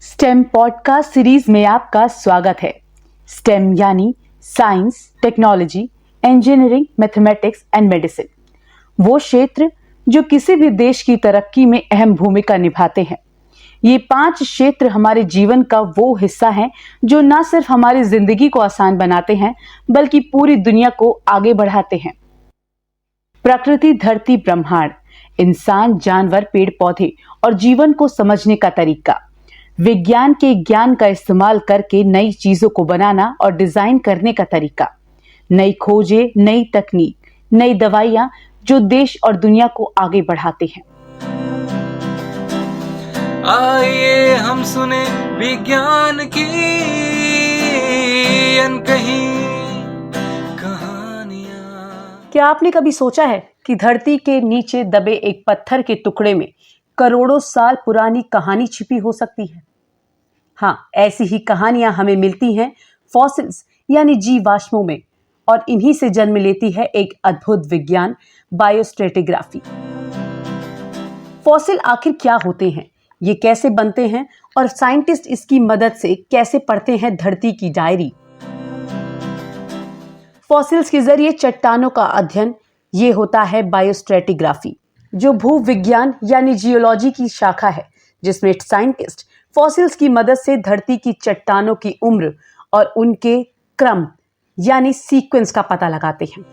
Stem podcast series में आपका स्वागत है। स्टेम यानी science, technology, engineering, mathematics and medicine, वो क्षेत्र जो किसी भी देश की तरक्की में अहम भूमिका निभाते हैं। ये 5 क्षेत्र हमारे जीवन का वो हिस्सा हैं जो न सिर्फ हमारी जिंदगी को आसान बनाते हैं बल्कि पूरी दुनिया को आगे बढ़ाते हैं। प्रकृति, धरती, ब्रह्मांड, इंसान, जानवर, पेड़ पौधे और जीवन को समझने का तरीका, विज्ञान के ज्ञान का इस्तेमाल करके नई चीजों को बनाना और डिजाइन करने का तरीका, नई खोजें, नई तकनीक, नई दवाइयां जो देश और दुनिया को आगे बढ़ाते हैं। आइए हम सुने विज्ञान की अनकही कहानियां। क्या आपने कभी सोचा है कि धरती के नीचे दबे एक पत्थर के टुकड़े में करोड़ों साल पुरानी कहानी छिपी हो सकती है? हाँ, ऐसी ही कहानियां हमें मिलती हैं फॉसिल्स यानी जीवाश्मों में, और इन्हीं से जन्म लेती है एक अद्भुत विज्ञान, बायोस्ट्रेटिग्राफी। फॉसिल आखिर क्या होते हैं, ये कैसे बनते हैं और साइंटिस्ट इसकी मदद से कैसे पढ़ते हैं धरती की डायरी? फॉसिल्स के जरिए चट्टानों का अध्ययन, ये होता है बायोस्ट्रेटिग्राफी, जो भूविज्ञान यानी जियोलॉजी की शाखा है, जिसमें साइंटिस्ट फॉसिल्स की मदद से धरती की चट्टानों की उम्र और उनके क्रम यानी सीक्वेंस का पता लगाते हैं।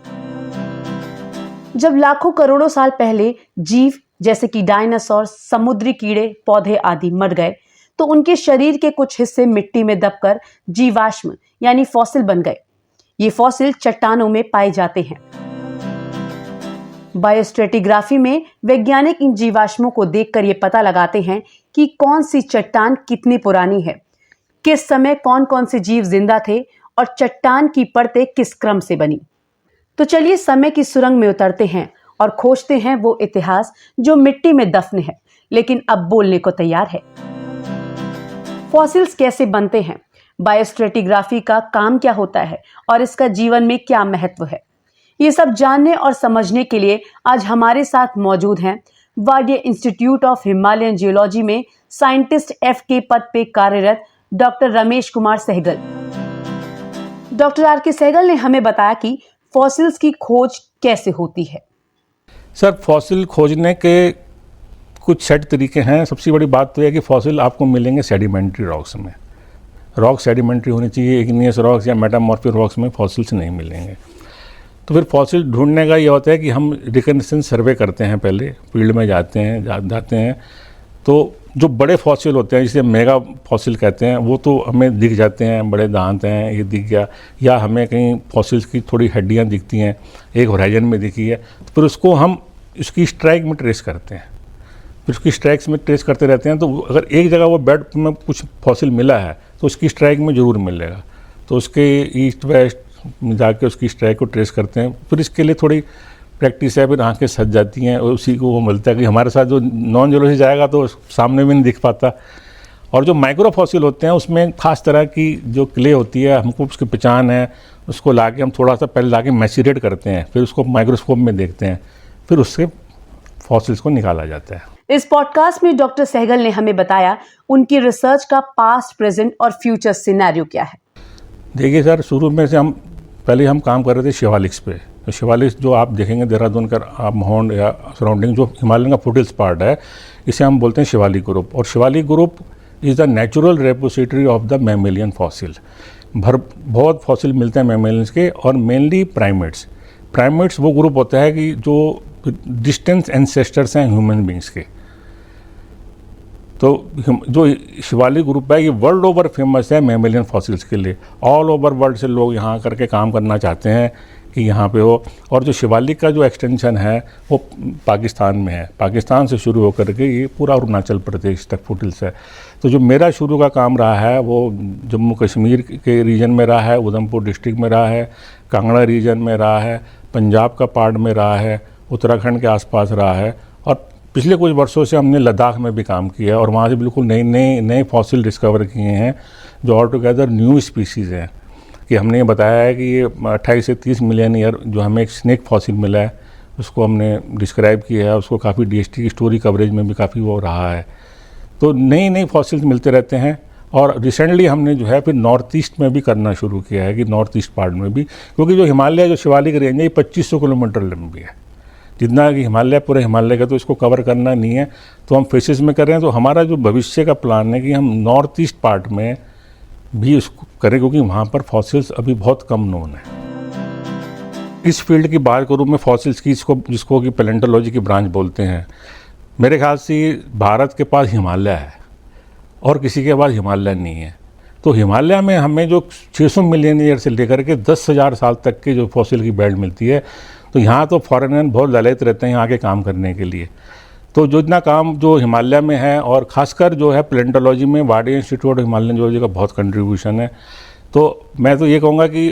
जब लाखों करोड़ों साल पहले जीव जैसे कि डायनासोर, समुद्री कीड़े, पौधे आदि मर गए तो उनके शरीर के कुछ हिस्से मिट्टी में दबकर जीवाश्म यानी फॉसिल बन गए। ये फॉसिल चट्टानों में पाए जाते हैं। बायोस्ट्रेटिग्राफी में वैज्ञानिक इन जीवाश्मों को देखकर ये पता लगाते हैं कि कौन सी चट्टान कितनी पुरानी है, किस समय कौन कौन से जीव जिंदा थे और चट्टान की परतें किस क्रम से बनी। तो चलिए समय की सुरंग में उतरते हैं और खोजते हैं वो इतिहास जो मिट्टी में दफन है लेकिन अब बोलने को तैयार है। फॉसिल्स कैसे बनते हैं, बायोस्ट्रेटिग्राफी का काम क्या होता है और इसका जीवन में क्या महत्व है, ये सब जानने और समझने के लिए आज हमारे साथ मौजूद हैं Wadia institute of Himalayan geology में साइंटिस्ट एफ के पद पे कार्यरत doctor Ramesh Kumar Sehgal. Doctor R K Sehgal ने हमें बताया कि फॉसिल्स की खोज कैसे होती है। सर, फॉसिल खोजने के कुछ सेट तरीके हैं। सबसे बड़ी बात तो है कि फॉसिल आपको मिलेंगे सेडिमेंट्री रॉक्स में। रॉक सेडिमेंट्री होनी चाहिए, इग्नियस रॉक्स या मेटामॉर्फिक रॉक्स में फॉसिल्स नहीं मिलेंगे। तो फिर फॉसिल ढूंढने का ये होता है कि हम रिकनेसेंस सर्वे करते हैं, पहले फील्ड में जाते हैं तो जो बड़े फॉसिल होते हैं जिसे मेगा फॉसिल कहते हैं वो तो हमें दिख जाते हैं, बड़े दांत हैं ये दिख गया, या हमें कहीं फॉसिल्स की थोड़ी हड्डियां दिखती हैं, एक होराइजन में दिखी है, तो फिर उसको हम उसकी स्ट्राइक में ट्रेस करते हैं। फिर उसकी स्ट्राइक्स में ट्रेस करते रहते हैं, तो अगर एक जगह वो बेड में कुछ फॉसिल मिला है तो उसकी स्ट्राइक में ज़रूर मिलेगा, तो उसके ईस्ट वेस्ट जाके उसकी स्ट्राइक को ट्रेस करते हैं। फिर इसके लिए थोड़ी प्रैक्टिस है, फिर आंखें सज जाती हैं और उसी को वो मिलता है कि हमारे साथ जो नॉन जियोलॉजी जाएगा तो सामने भी नहीं दिख पाता। और जो माइक्रो फॉसिल होते हैं उसमें खास तरह की जो क्ले होती है, हमको उसकी पहचान है, उसको लाके हम थोड़ा सा पहले लाके मैसीरेट करते हैं, फिर उसको माइक्रोस्कोप में देखते हैं, फिर उससे फॉसिल्स को निकाला जाता है। इस पॉडकास्ट में डॉक्टर सहगल ने हमें बताया उनकी रिसर्च का पास्ट, प्रेजेंट और फ्यूचर सिनेरियो क्या है। देखिए सर, शुरू में से पहले हम काम कर रहे थे शिवालिक्स पे। तो शिवालिक्स जो आप देखेंगे देहरादून का आप माहौल या सराउंडिंग जो हिमालयन का फुटिल्स पार्ट है, इसे हम बोलते हैं शिवालिक ग्रुप। और Shivalik group is the natural repository of the mammalian fossil. बहुत फॉसिल मिलते हैं मैमेलियंस के, और मेनली प्राइमेट्स। प्राइमेट्स वो ग्रुप होता है कि जो डिस्टेंस एंसेस्टर्स हैं ह्यूमन बींग्स के। तो जो शिवालिक ग्रुप है ये वर्ल्ड ओवर फेमस है मैमेलियन फॉसिल्स के लिए। ऑल ओवर वर्ल्ड से लोग यहाँ करके काम करना चाहते हैं कि यहाँ पे हो। और जो शिवालिक का जो एक्सटेंशन है वो पाकिस्तान में है, पाकिस्तान से शुरू होकर के ये पूरा अरुणाचल प्रदेश तक फुटिल्स है। तो जो मेरा शुरू का काम रहा है वो जम्मू कश्मीर के रीजन में रहा है, उधमपुर डिस्ट्रिक्ट में रहा है, कांगड़ा रीजन में रहा है, पंजाब का पार्ट में रहा है, उत्तराखंड के आसपास रहा है, और पिछले कुछ वर्षों से हमने लद्दाख में भी काम किया और वहाँ से बिल्कुल नए फॉसिल डिस्कवर किए हैं जो ऑल टुगेदर न्यू स्पीसीज़ हैं। कि हमने ये बताया है कि ये 28 से 30 मिलियन ईयर जो हमें एक स्नेक फॉसिल मिला है उसको हमने डिस्क्राइब किया है, उसको काफ़ी DST की स्टोरी कवरेज में भी काफ़ी वो रहा है। तो नई नई फॉसिल्स मिलते रहते हैं। और रिसेंटली हमने जो है फिर नॉर्थ ईस्ट में भी करना शुरू किया है कि नॉर्थ ईस्ट पार्ट में भी, क्योंकि जो हिमालय जो शिवालिक रेंज है ये 2500 किलोमीटर लंबी है, जितना कि हिमालय पूरे हिमालय का, तो इसको कवर करना नहीं है, तो हम फेसेस में कर रहे हैं। तो हमारा जो भविष्य का प्लान है कि हम नॉर्थ ईस्ट पार्ट में भी उसको करें, क्योंकि वहाँ पर फॉसिल्स अभी बहुत कम नोन है। इस फील्ड की बात करूँ मैं फॉसिल्स की, जिसको कि पैलेंटोलॉजी की ब्रांच बोलते हैं, मेरे ख्याल से भारत के पास हिमालय है और किसी के पास हिमालय नहीं है। तो हिमालय में हमें जो 600 मिलियन ईयर से लेकर के 10,000 साल तक के जो फॉसिल की बेल्ट मिलती है, तो यहाँ तो फॉरेनर बहुत ललित रहते हैं यहाँ के काम करने के लिए। तो जो इतना काम जो हिमालय में है, और ख़ासकर जो है पैलेंटोलॉजी में Wadia institute of Himalayan geology का बहुत कंट्रीब्यूशन है। तो मैं तो ये कहूँगा कि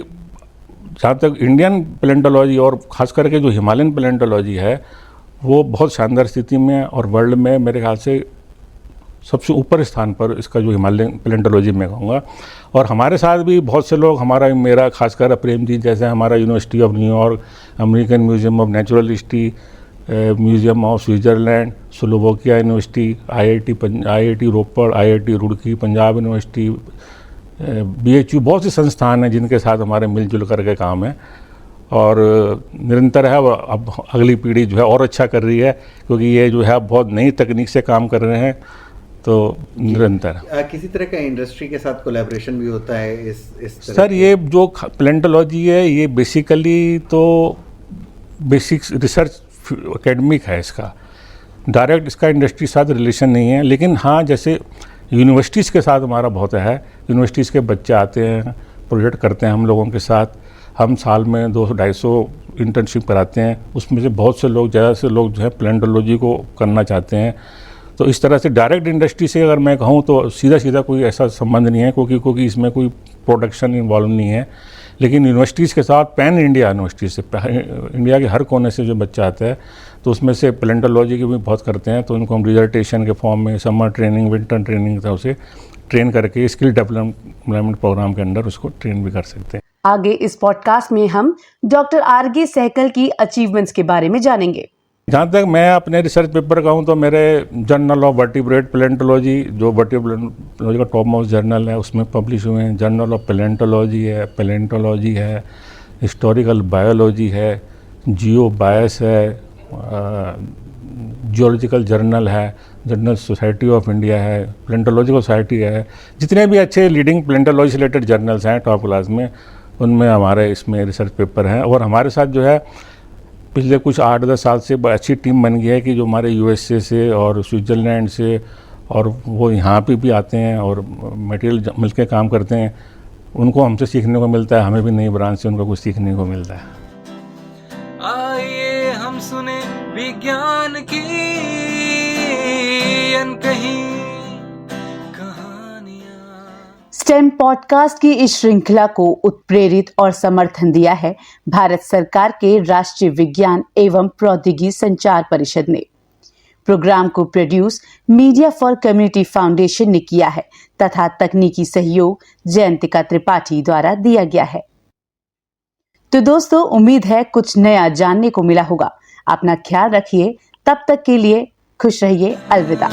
जहाँ तक इंडियन पैलेंटोलॉजी और ख़ास करके जो हिमालयन पैलेंटोलॉजी है वो बहुत शानदार स्थिति में है, और वर्ल्ड में मेरे ख्याल से सबसे ऊपर स्थान पर इसका जो हिमालयन पैलेंटोलॉजी में कहूँगा। और हमारे साथ भी बहुत से लोग, मेरा खासकर प्रेम जी जैसे, हमारा university of New York, American museum of natural history, museum of Switzerland, Slovakia university, IIT Ropar, IIT Roorkee, Punjab university, BHU, बहुत सी संस्थान हैं जिनके साथ हमारे मिलजुल करके काम है, और निरंतर है। अब अगली पीढ़ी जो है और अच्छा कर रही है, क्योंकि ये जो है बहुत नई तकनीक से काम कर रहे हैं, तो निरंतर। किसी तरह का इंडस्ट्री के साथ कोलैबोरेशन भी होता है इस तरह? सर ये जो पैलेंटोलॉजी है ये बेसिकली तो बेसिक रिसर्च एकेडमिक है, इसका डायरेक्ट इसका इंडस्ट्री के साथ रिलेशन नहीं है। लेकिन हाँ, जैसे यूनिवर्सिटीज़ के साथ हमारा बहुत है, यूनिवर्सिटीज़ के बच्चे आते हैं, प्रोजेक्ट करते हैं हम लोगों के साथ, हम साल में 200-250 इंटर्नशिप कराते हैं, उसमें से बहुत से लोग, ज़्यादा से लोग जो है पैलेंटोलॉजी को करना चाहते हैं। तो इस तरह से डायरेक्ट इंडस्ट्री से अगर मैं कहूँ तो सीधा कोई ऐसा संबंध नहीं है, क्योंकि इसमें कोई प्रोडक्शन इन्वॉल्व नहीं है। लेकिन यूनिवर्सिटीज़ के साथ पैन इंडिया यूनिवर्सिटी से, इंडिया के हर कोने से जो बच्चा आता है, तो उसमें से पैलेंटोलॉजी की भी बहुत करते हैं। तो उनको हम डिजर्टेशन के फॉर्म में, समर ट्रेनिंग, विंटर ट्रेनिंग की तरह से ट्रेन करके स्किल डेवलपमेंट प्रोग्राम के अंदर उसको ट्रेन भी कर सकते हैं। आगे इस पॉडकास्ट में हम डॉक्टर आर.के. सहगल की अचीवमेंट्स के बारे में जानेंगे। जहाँ तक मैं अपने रिसर्च पेपर कहूँ तो मेरे जर्नल ऑफ वर्टिब्रेट पैलेंटोलॉजी, जो वर्टिब्रेट का टॉप मोस्ट जर्नल है, उसमें पब्लिश हुए हैं। जर्नल ऑफ पैलेंटोलॉजी है, हिस्टोरिकल बायोलॉजी है, जियो बायस है, जियोलॉजिकल जर्नल है, जर्नल सोसाइटी ऑफ इंडिया है, पैलेंटोलॉजिकल सोसाइटी है। जितने भी अच्छे लीडिंग पैलेंटोलॉजी से रिलेटेड जर्नल्स हैं टॉप क्लास में, उनमें हमारे इसमें रिसर्च पेपर हैं। और हमारे साथ जो है पिछले कुछ 8-10 साल से अच्छी टीम बन गई है कि जो हमारे USA से और स्विट्ज़रलैंड से, और वो यहाँ पे भी आते हैं और मटेरियल मिलकर काम करते हैं। उनको हमसे सीखने को मिलता है, हमें भी नई ब्रांच से उनको कुछ सीखने को मिलता है। आइए हम सुने विज्ञान की अनकही कहानियां। स्टेम पॉडकास्ट की इस श्रृंखला को उत्प्रेरित और समर्थन दिया है भारत सरकार के राष्ट्रीय विज्ञान एवं प्रौद्योगिकी संचार परिषद ने। प्रोग्राम को produce media for community foundation ने किया है तथा तकनीकी सहयोग जयंतिका त्रिपाठी द्वारा दिया गया है। तो दोस्तों, उम्मीद है कुछ नया जानने को मिला होगा। अपना ख्याल रखिए, तब तक के लिए खुश रहिए। अलविदा।